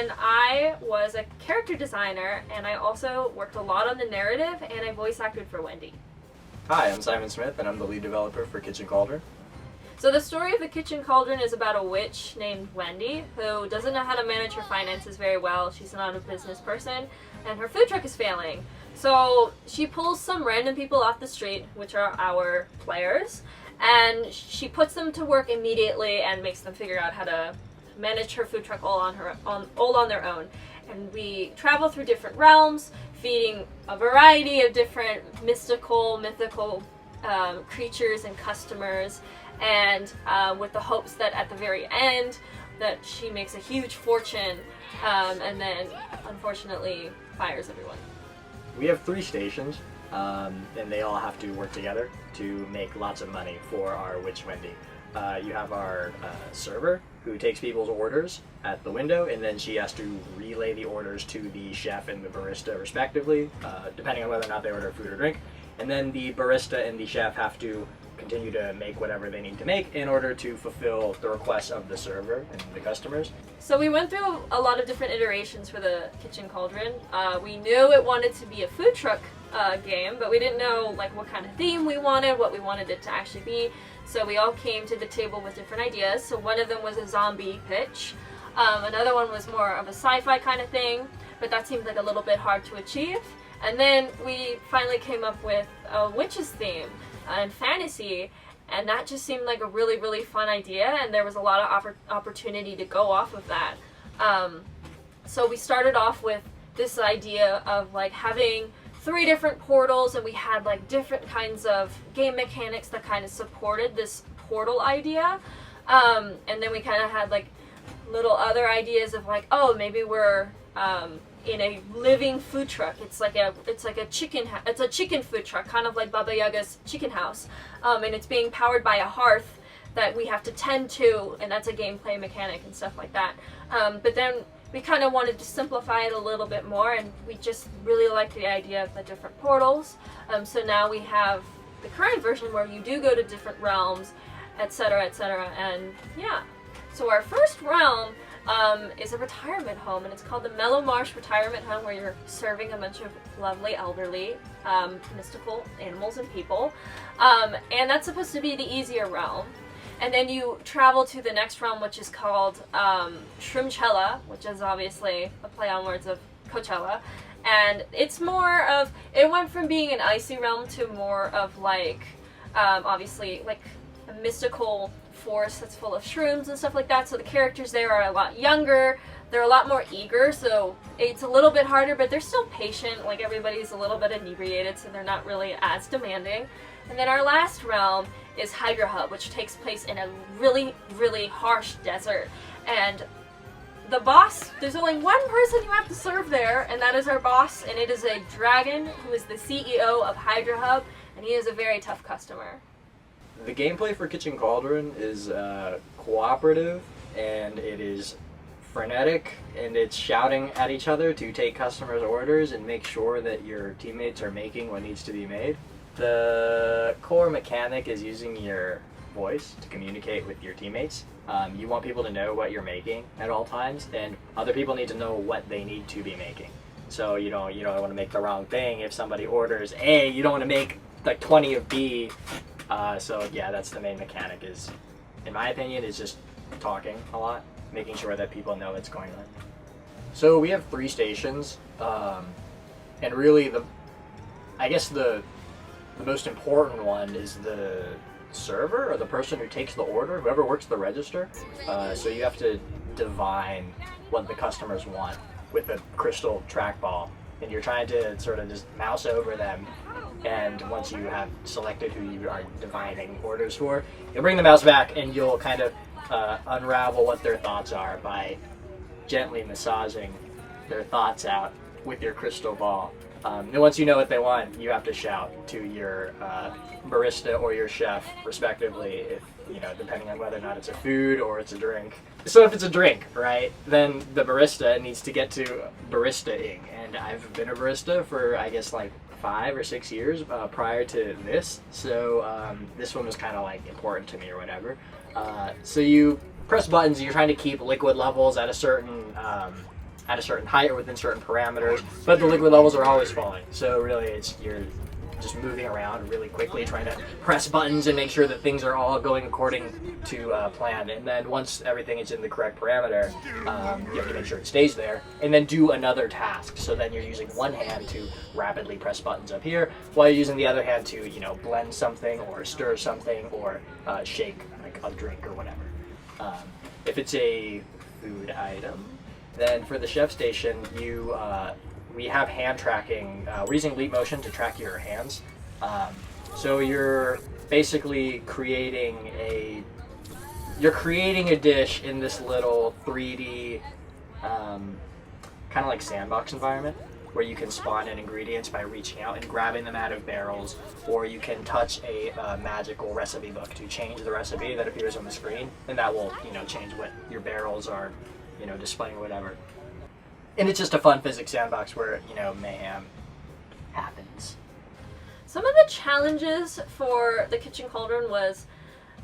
and I was a character designer, and I also worked a lot on the narrative, and I voice acted for Wendy. Hi, I'm Simon Smith, and I'm the lead developer for Kitchen Cauldron. So the story of the Kitchen Cauldron is about a witch named Wendy who doesn't know how to manage her finances very well. She's not a business person, and her food truck is failing. So she pulls some random people off the street, which are our players, and she puts them to work immediately and makes them figure out how to manage her food truck all on their own. And we travel through different realms, feeding a variety of different mythical creatures and customers, and with the hopes that at the very end that she makes a huge fortune, and then unfortunately fires everyone. We have 3 stations, and they all have to work together to make lots of money for our Witch Wendy. You have our server, who takes people's orders at the window, and then she has to relay the orders to the chef and the barista respectively, depending on whether or not they order food or drink. And then the barista and the chef have to continue to make whatever they need to make in order to fulfill the requests of the server and the customers. So we went through a lot of different iterations for the Kitchen Cauldron. We knew it wanted to be a food truck game, but we didn't know like what kind of theme we wanted, what we wanted it to actually be. So we all came to the table with different ideas. So one of them was a zombie pitch. Another one was more of a sci-fi kind of thing, but that seemed like a little bit hard to achieve. And then we finally came up with a witch's theme and fantasy, and that just seemed like a really, really fun idea, and there was a lot of opportunity to go off of that. So we started off with this idea of like having 3 different portals, and we had like different kinds of game mechanics that kind of supported this portal idea. And then we kind of had like little other ideas of like, oh, maybe we're in a living food truck. It's a chicken food truck, kind of like Baba Yaga's chicken house, and it's being powered by a hearth that we have to tend to, and that's a gameplay mechanic and stuff like that. But then we kind of wanted to simplify it a little bit more, and we just really liked the idea of the different portals. So now we have the current version where you do go to different realms, etc., etc., and yeah. So our first realm is a retirement home, and it's called the Mellow Marsh Retirement Home, where you're serving a bunch of lovely elderly mystical animals and people, and that's supposed to be the easier realm. And then you travel to the next realm, which is called Shrimchella, which is obviously a play on words of Coachella. And it's more of, it went from being an icy realm to more of like, obviously, like a mystical forest that's full of shrooms and stuff like that. So the characters there are a lot younger, they're a lot more eager, so it's a little bit harder, but they're still patient. Like everybody's a little bit inebriated, so they're not really as demanding. And then our last realm is Hydra Hub, which takes place in a really, really harsh desert. And the boss, there's only one person you have to serve there, and that is our boss, and it is a dragon who is the CEO of Hydra Hub, and he is a very tough customer. The gameplay for Kitchen Cauldron is cooperative, and it is frenetic, and it's shouting at each other to take customers' orders and make sure that your teammates are making what needs to be made. The core mechanic is using your voice to communicate with your teammates. You want people to know what you're making at all times, and other people need to know what they need to be making. So you don't want to make the wrong thing. If somebody orders A, you don't want to make like 20 of B. So yeah, that's the main mechanic, is, in my opinion, is just talking a lot, making sure that people know what's going on. So we have 3 stations, and really I guess the most important one is the server, or the person who takes the order, whoever works the register. So you have to divine what the customers want with a crystal trackball, and you're trying to sort of just mouse over them, and once you have selected who you are divining orders for, you'll bring the mouse back and you'll kind of unravel what their thoughts are by gently massaging their thoughts out with your crystal ball. And once you know what they want, you have to shout to your barista or your chef, respectively, if, depending on whether or not it's a food or it's a drink. So if it's a drink, right, then the barista needs to get to barista-ing. And I've been a barista for, I guess, like 5 or 6 years prior to this. So this one was kind of like important to me or whatever. So you press buttons, and you're trying to keep liquid levels at a certain at a certain height or within certain parameters, but the liquid levels are always falling. So really, you're just moving around really quickly, trying to press buttons and make sure that things are all going according to plan. And then once everything is in the correct parameter, you have to make sure it stays there, and then do another task. So then you're using one hand to rapidly press buttons up here, while you're using the other hand to, blend something or stir something or shake like a drink or whatever. If it's a food item, then for the chef station, we have hand tracking. We're using leap motion to track your hands. So you're basically creating a dish in this little 3D kind of like sandbox environment where you can spawn in ingredients by reaching out and grabbing them out of barrels, or you can touch a magical recipe book to change the recipe that appears on the screen, and that will change what your barrels are displaying or whatever. And it's just a fun physics sandbox where, mayhem happens. Some of the challenges for the Kitchen Cauldron was,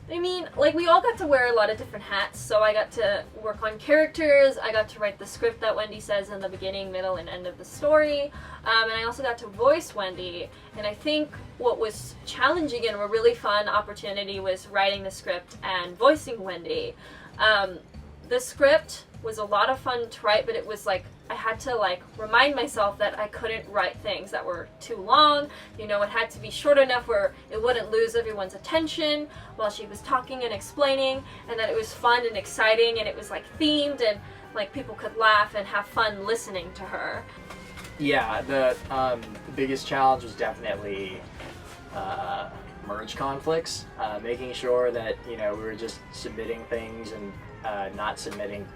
we all got to wear a lot of different hats. So I got to work on characters, I got to write the script that Wendy says in the beginning, middle, and end of the story. And I also got to voice Wendy. And I think what was challenging and a really fun opportunity was writing the script and voicing Wendy. The script was a lot of fun to write, but it was I had to remind myself that I couldn't write things that were too long. It had to be short enough where it wouldn't lose everyone's attention while she was talking and explaining, and that it was fun and exciting, and it was themed, and people could laugh and have fun listening to her. Yeah, the biggest challenge was definitely merge conflicts, making sure that we were just submitting things and not submitting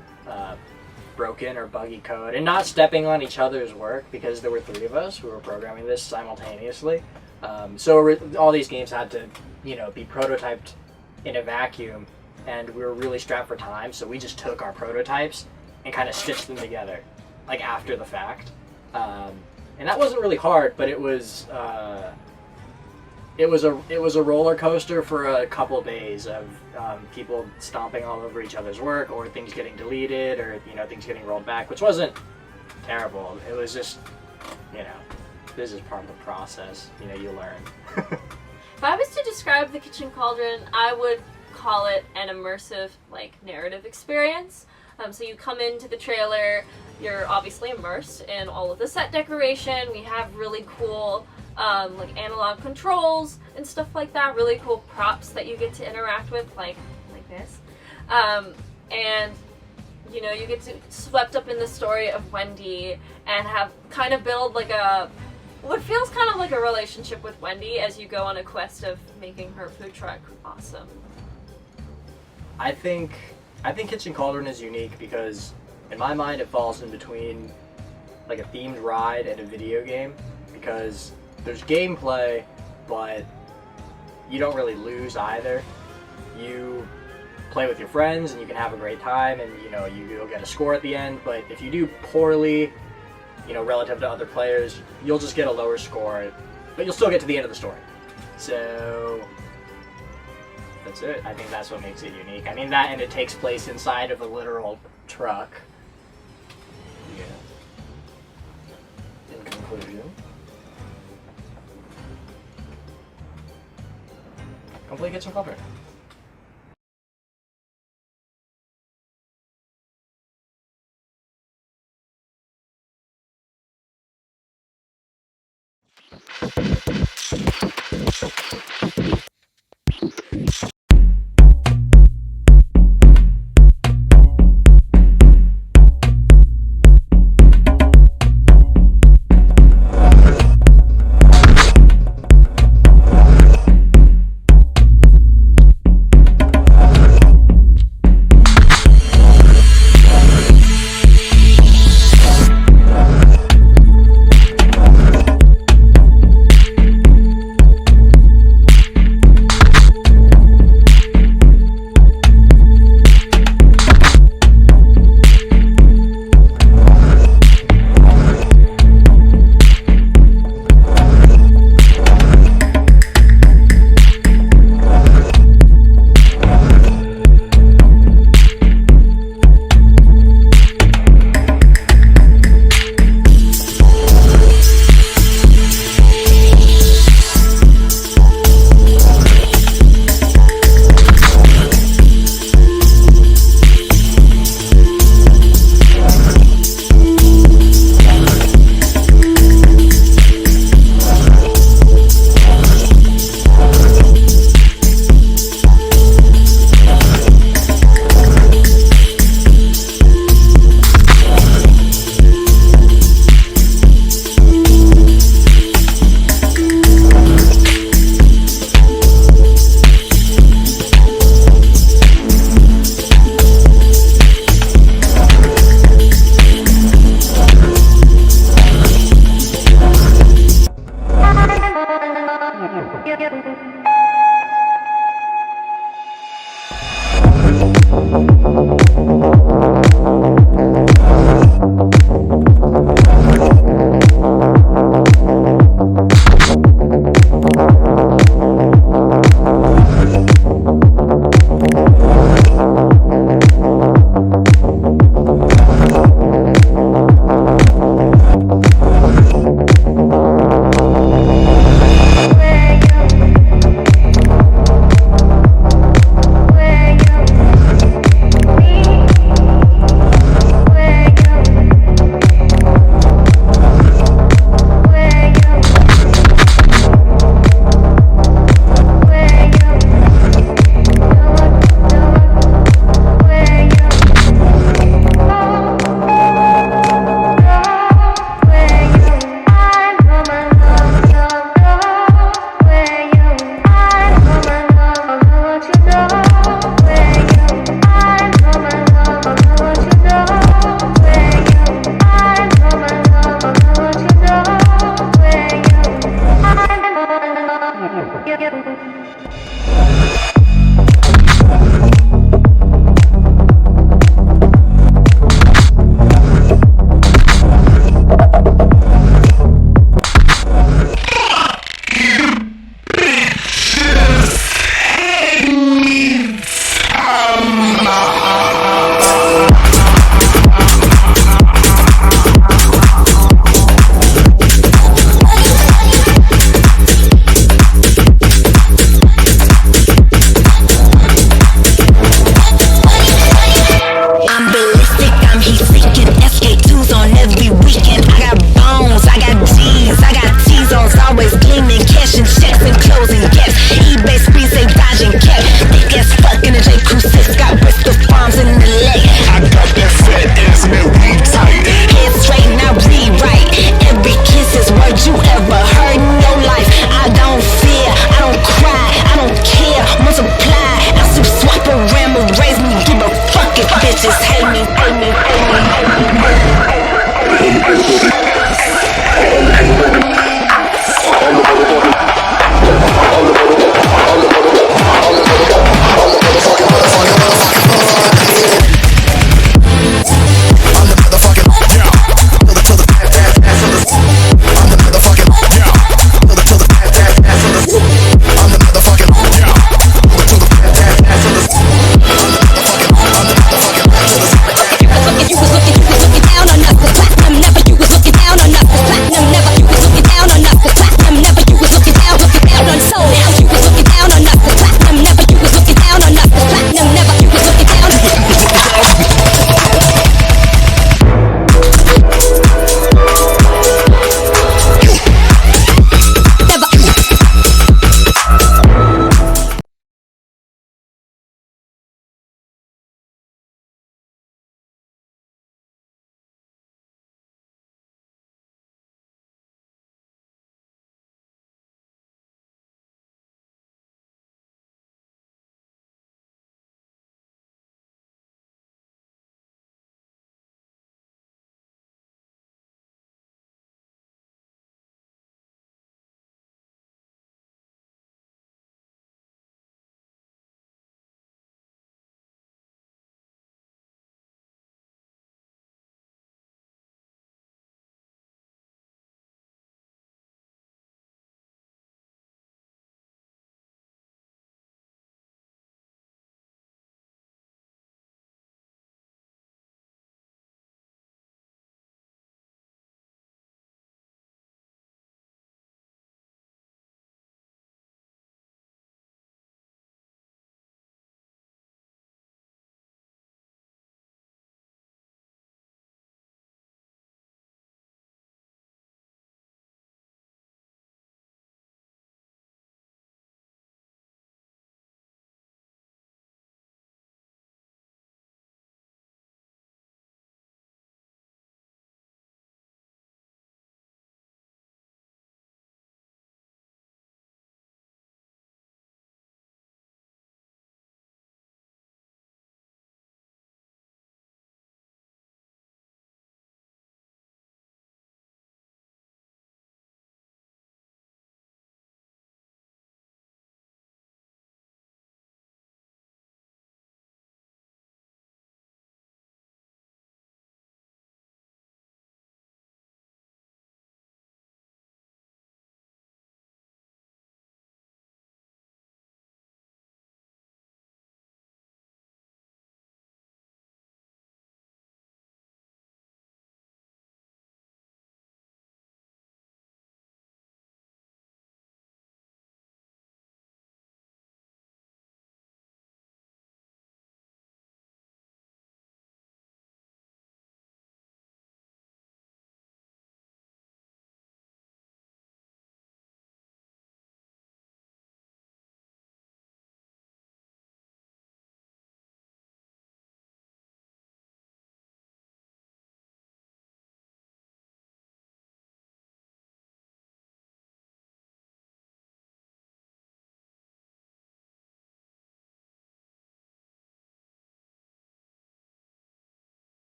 broken or buggy code, and not stepping on each other's work, because there were 3 of us who were programming this simultaneously. So all these games had to be prototyped in a vacuum, and we were really strapped for time, so we just took our prototypes and kind of stitched them together after the fact. And that wasn't really hard, but it was a roller coaster for a couple days of people stomping all over each other's work, or things getting deleted, or things getting rolled back, which wasn't terrible. It was just this is part of the process. You learn. If I was to describe the Kitchen Cauldron, I would call it an immersive narrative experience. So you come into the trailer, you're obviously immersed in all of the set decoration. We have really cool analog controls and stuff like that, really cool props that you get to interact with, like this. And you get to swept up in the story of Wendy and have kind of build what feels kind of like a relationship with Wendy as you go on a quest of making her food truck awesome. I think Kitchen Cauldron is unique because in my mind it falls in between a themed ride and a video game, because there's gameplay, but you don't really lose either. You play with your friends and you can have a great time, and you'll get a score at the end, but if you do poorly, relative to other players, you'll just get a lower score, but you'll still get to the end of the story. So that's it. I think that's what makes it unique. That, and it takes place inside of a literal truck. Yeah. In conclusion, complete Kitchen Cauldron.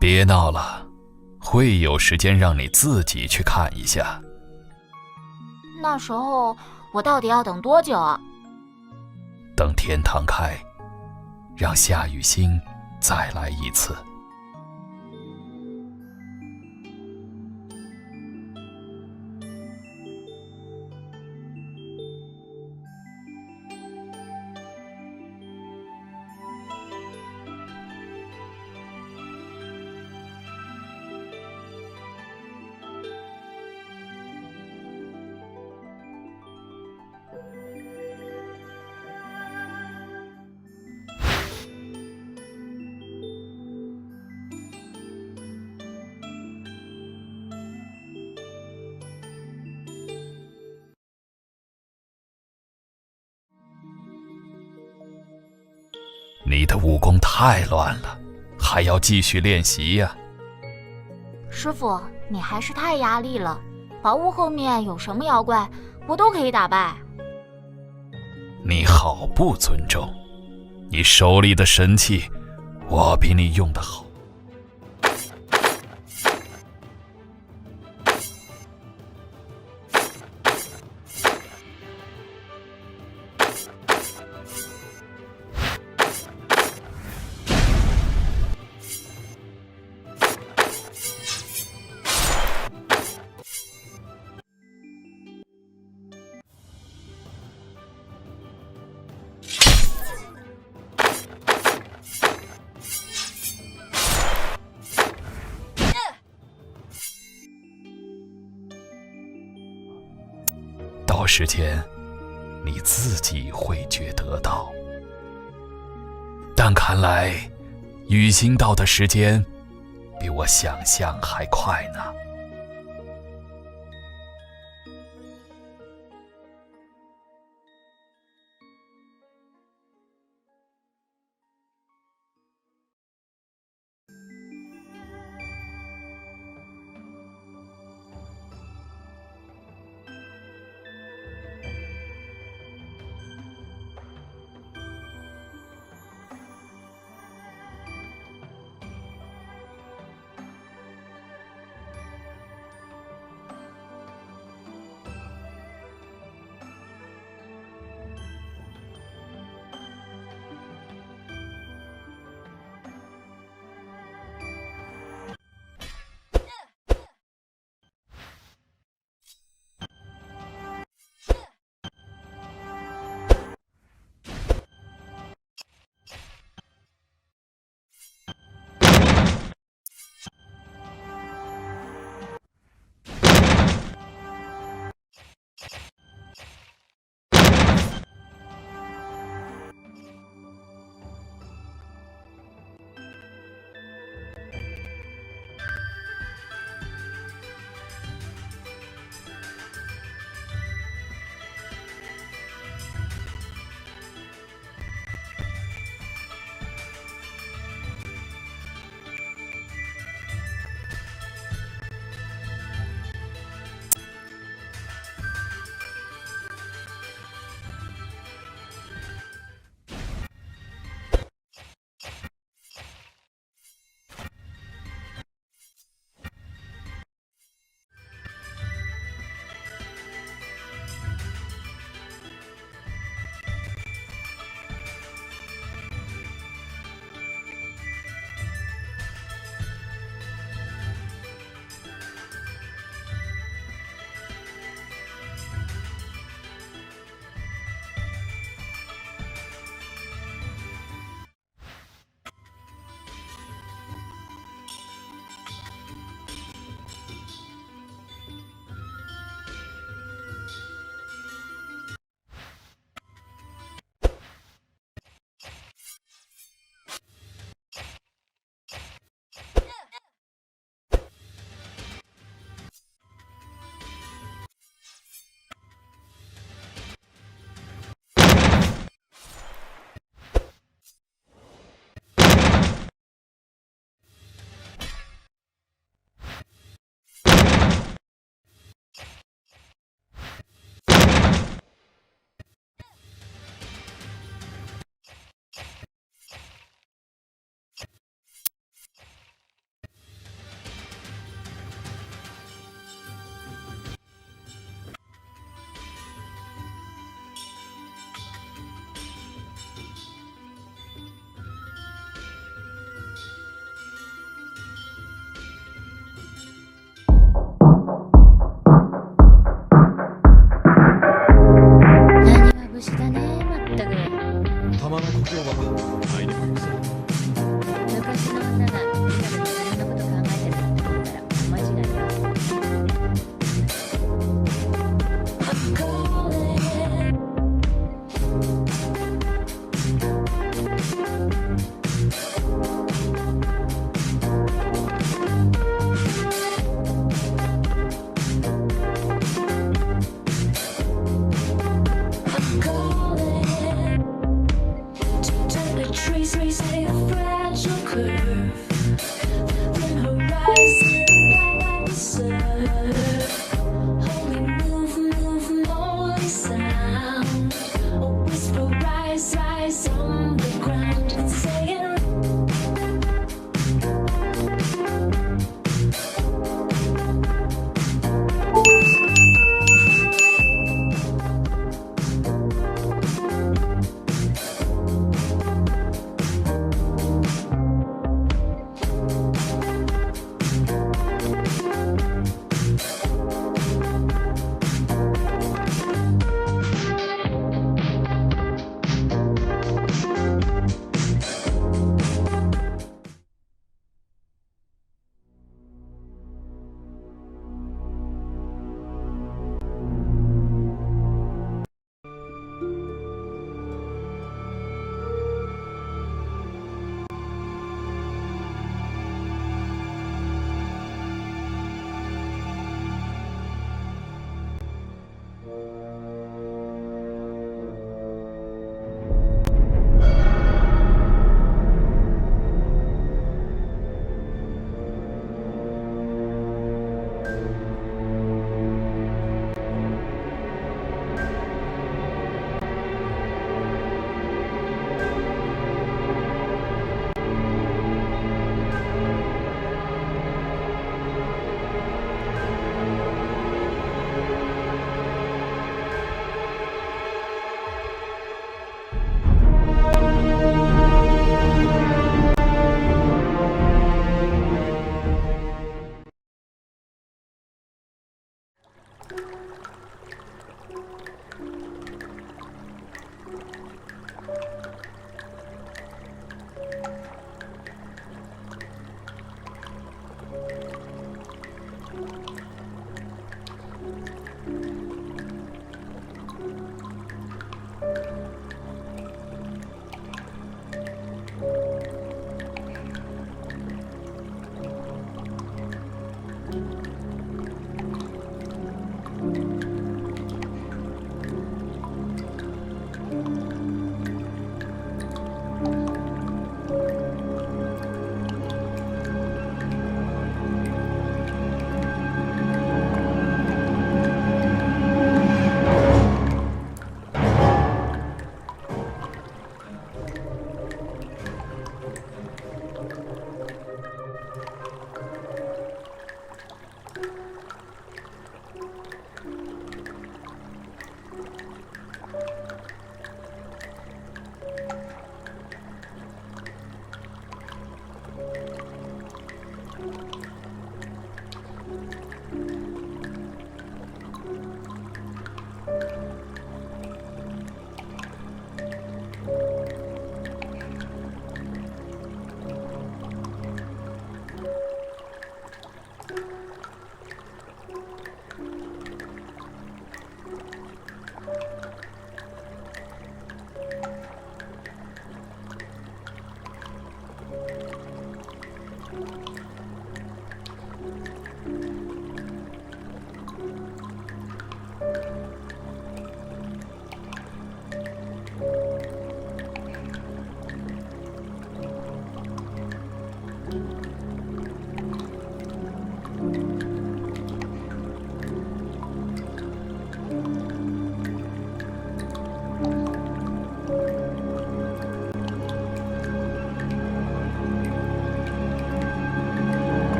别闹了，会有时间让你自己去看一下。那时候我到底要等多久啊？等天堂开，让夏雨欣再来一次。你的武功太乱了，还要继续练习呀。师傅，你还是太压力了。宝物后面有什么妖怪，我都可以打败。你好不尊重，你手里的神器，我比你用得好。到时间你自己会觉得到，但看来雨欣到的时间比我想象还快呢。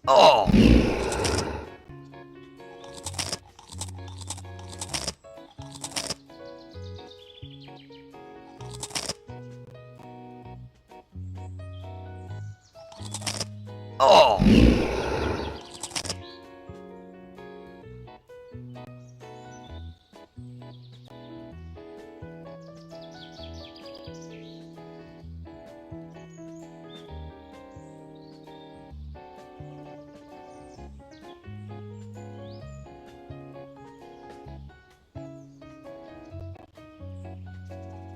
哦。哦。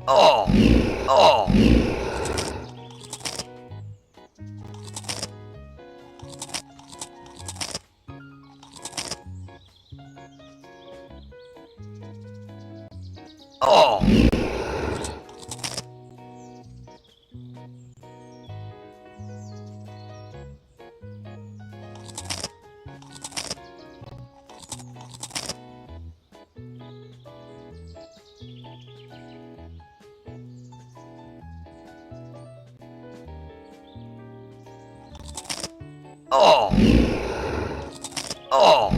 哦。哦。哦。哦。哦。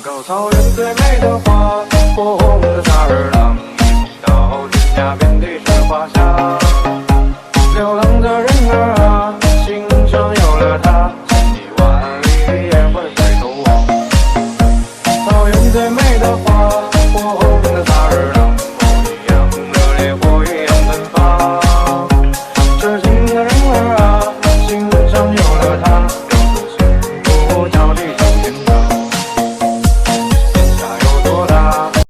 高草原最美的花，火红的萨日朗，一到天涯遍地是花香。